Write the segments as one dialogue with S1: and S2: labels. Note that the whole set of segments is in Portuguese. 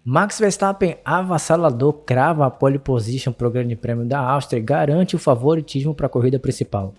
S1: Max Verstappen, avassalador, crava a pole position para o Grande Prêmio da Áustria e garante o favoritismo para a corrida principal.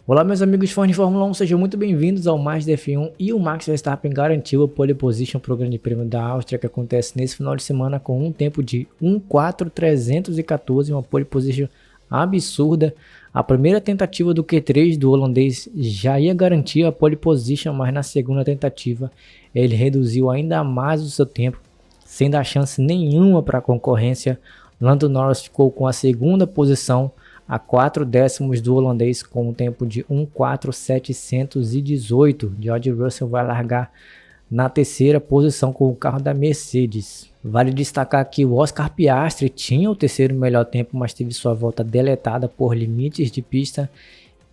S1: Olá meus amigos fãs de Fórmula 1, sejam muito bem-vindos ao Mais de F1 e o Max Verstappen garantiu a pole position para o Grande Prêmio da Áustria que acontece nesse final de semana com um tempo de 1.4.314, uma pole position absurda. A primeira tentativa do Q3 do holandês já ia garantir a pole position, mas na segunda tentativa ele reduziu ainda mais o seu tempo, sem dar chance nenhuma para a concorrência. Lando Norris ficou com a segunda posição, a 4 décimos do holandês, com um tempo de 1.4.718. George Russell vai largar na terceira posição com o carro da Mercedes. Vale destacar que o Oscar Piastri tinha o terceiro melhor tempo, mas teve sua volta deletada por limites de pista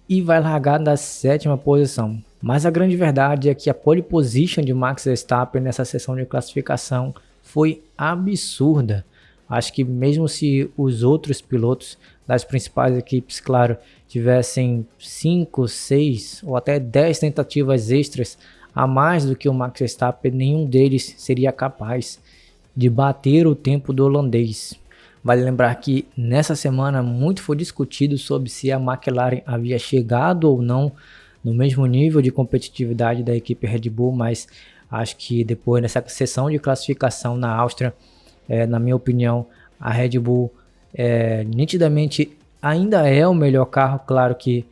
S1: e vai largar na sétima posição. Mas a grande verdade é que a pole position de Max Verstappen nessa sessão de classificação foi absurda. Acho que mesmo se os outros pilotos das principais equipes, claro, tivessem 5, 6 ou até 10 tentativas extras a mais do que o Max Verstappen, nenhum deles seria capaz de bater o tempo do holandês. Vale lembrar que nessa semana muito foi discutido sobre se a McLaren havia chegado ou não no mesmo nível de competitividade da equipe Red Bull, mas acho que depois dessa sessão de classificação na Áustria, na minha opinião, a Red Bull nitidamente ainda é o melhor carro. Claro que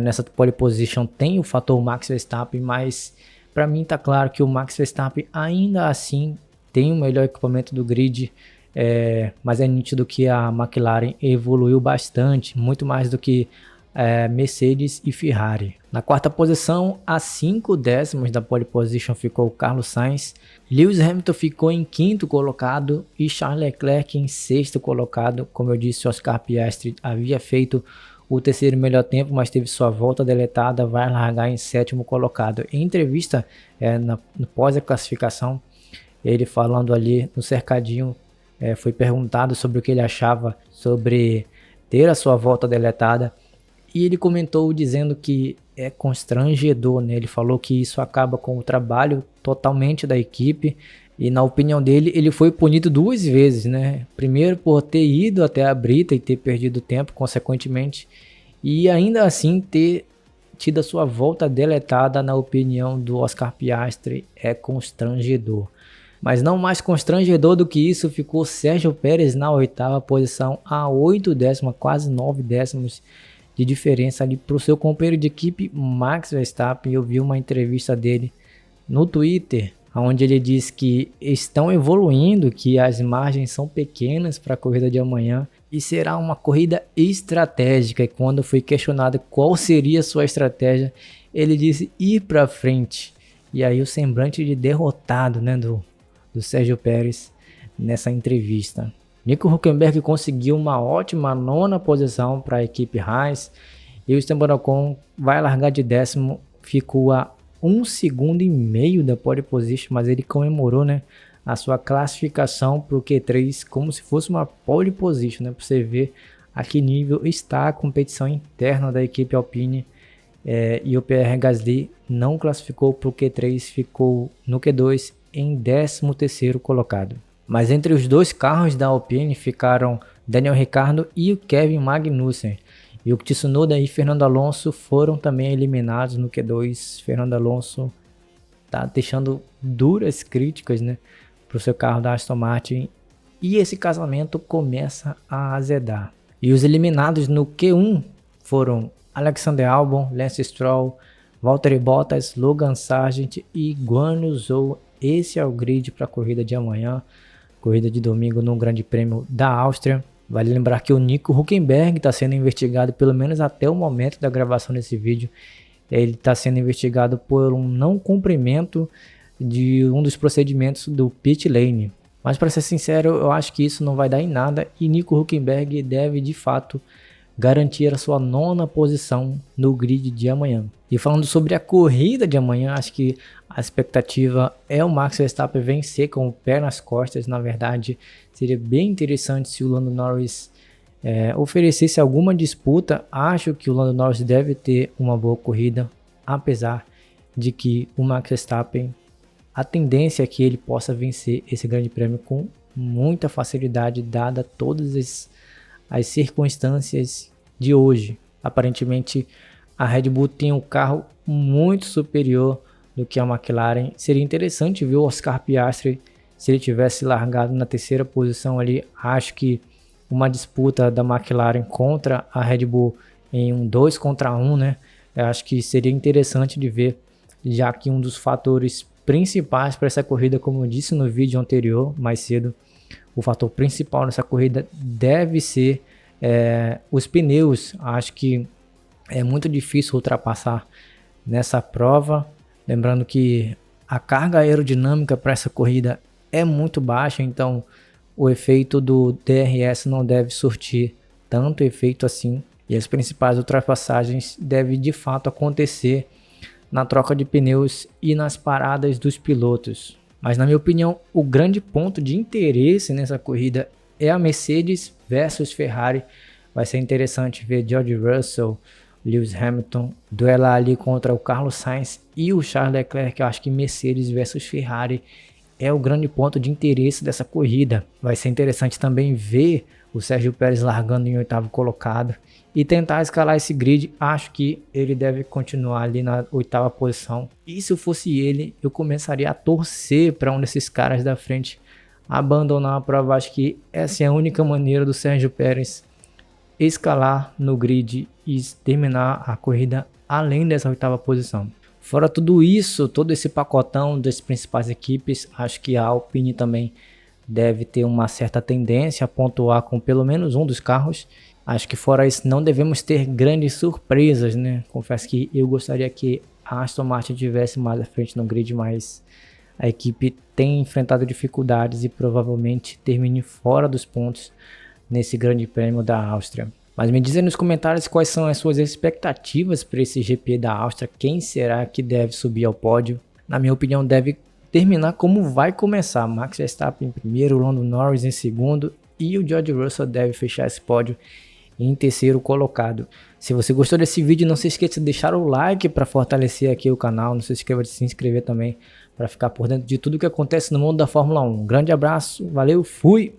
S1: nessa pole position tem o fator Max Verstappen, mas para mim está claro que o Max Verstappen ainda assim tem o melhor equipamento do grid, mas é nítido que a McLaren evoluiu bastante, muito mais do que Mercedes e Ferrari. Na quarta posição, a 5 décimos da pole position ficou Carlos Sainz. Lewis Hamilton ficou em quinto colocado e Charles Leclerc em sexto colocado. Como eu disse, Oscar Piastri havia feito o terceiro melhor tempo, mas teve sua volta deletada, vai largar em sétimo colocado. Em entrevista no pós a classificação, ele falando ali no cercadinho, foi perguntado sobre o que ele achava sobre ter a sua volta deletada. E ele comentou dizendo que é constrangedor, né? Ele falou que isso acaba com o trabalho totalmente da equipe e, na opinião dele, ele foi punido duas vezes, né? Primeiro por ter ido até a brita e ter perdido tempo, consequentemente, e ainda assim ter tido a sua volta deletada. Na opinião do Oscar Piastri, é constrangedor. Mas não mais constrangedor do que isso ficou Sérgio Pérez na oitava posição, a 8 décimos, quase 9 décimos de diferença ali para o seu companheiro de equipe Max Verstappen. Eu vi uma entrevista dele no Twitter, onde ele diz que estão evoluindo, que as margens são pequenas para a corrida de amanhã e será uma corrida estratégica. E quando foi questionado qual seria a sua estratégia, ele disse ir para frente. E aí o semblante de derrotado, né, do Sérgio Pérez nessa entrevista. Nico Hülkenberg conseguiu uma ótima nona posição para a equipe Haas e o Esteban Ocon vai largar de décimo, ficou a 1,5 segundo da pole position, mas ele comemorou, né, a sua classificação para o Q3 como se fosse uma pole position, né, para você ver a que nível está a competição interna da equipe Alpine. E o Pierre Gasly não classificou para o Q3, ficou no Q2 em 13º colocado. Mas entre os dois carros da Alpine ficaram Daniel Ricciardo e o Kevin Magnussen. E o Tsunoda e Fernando Alonso foram também eliminados no Q2. Fernando Alonso está deixando duras críticas, né, para o seu carro da Aston Martin. E esse casamento começa a azedar. E os eliminados no Q1 foram Alexander Albon, Lance Stroll, Valtteri Bottas, Logan Sargent e Guan Yu Zhou. Esse é o grid para a corrida de amanhã. Corrida de domingo no Grande Prêmio da Áustria. Vale lembrar que o Nico Hülkenberg está sendo investigado, pelo menos até o momento da gravação desse vídeo. Ele está sendo investigado por um não cumprimento de um dos procedimentos do pit lane. Mas para ser sincero, eu acho que isso não vai dar em nada e Nico Hülkenberg deve de fato garantir a sua nona posição no grid de amanhã. E falando sobre a corrida de amanhã, acho que a expectativa é o Max Verstappen vencer com o pé nas costas. Na verdade, seria bem interessante se o Lando Norris oferecesse alguma disputa. Acho que o Lando Norris deve ter uma boa corrida, apesar de que o Max Verstappen a tendência é que ele possa vencer esse grande prêmio com muita facilidade, dada todas as circunstâncias de hoje. Aparentemente, a Red Bull tem um carro muito superior do que a McLaren. Seria interessante ver o Oscar Piastri, se ele tivesse largado na terceira posição ali. Acho que uma disputa da McLaren contra a Red Bull em um 2 contra 1, né? Eu acho que seria interessante de ver, já que um dos fatores principais para essa corrida, como eu disse no vídeo anterior, mais cedo, o fator principal nessa corrida deve ser os pneus. Acho que é muito difícil ultrapassar nessa prova. Lembrando que a carga aerodinâmica para essa corrida é muito baixa, então o efeito do DRS não deve surtir tanto efeito assim. E as principais ultrapassagens devem de fato acontecer na troca de pneus e nas paradas dos pilotos. Mas na minha opinião, o grande ponto de interesse nessa corrida é a Mercedes versus Ferrari. Vai ser interessante ver George Russell, Lewis Hamilton duelar ali contra o Carlos Sainz e o Charles Leclerc. Eu acho que Mercedes versus Ferrari é o grande ponto de interesse dessa corrida. Vai ser interessante também ver o Sérgio Pérez largando em 8º colocado e tentar escalar esse grid. Acho que ele deve continuar ali na 8ª posição. E se eu fosse ele, eu começaria a torcer para um desses caras da frente abandonar a prova. Acho que essa é a única maneira do Sérgio Pérez escalar no grid e terminar a corrida além dessa 8ª posição. Fora tudo isso, todo esse pacotão das principais equipes, acho que a Alpine também deve ter uma certa tendência a pontuar com pelo menos um dos carros. Acho que fora isso não devemos ter grandes surpresas, né? Confesso que eu gostaria que a Aston Martin tivesse mais à frente no grid, mas a equipe tem enfrentado dificuldades e provavelmente termine fora dos pontos nesse grande prêmio da Áustria. Mas me dizem nos comentários quais são as suas expectativas para esse GP da Áustria. Quem será que deve subir ao pódio? Na minha opinião, deve terminar como vai começar. Max Verstappen em primeiro, Lando Norris em segundo e o George Russell deve fechar esse pódio em terceiro colocado. Se você gostou desse vídeo, não se esqueça de deixar o like para fortalecer aqui o canal. Não se esqueça de se inscrever também para ficar por dentro de tudo que acontece no mundo da Fórmula 1. Um grande abraço, valeu, fui!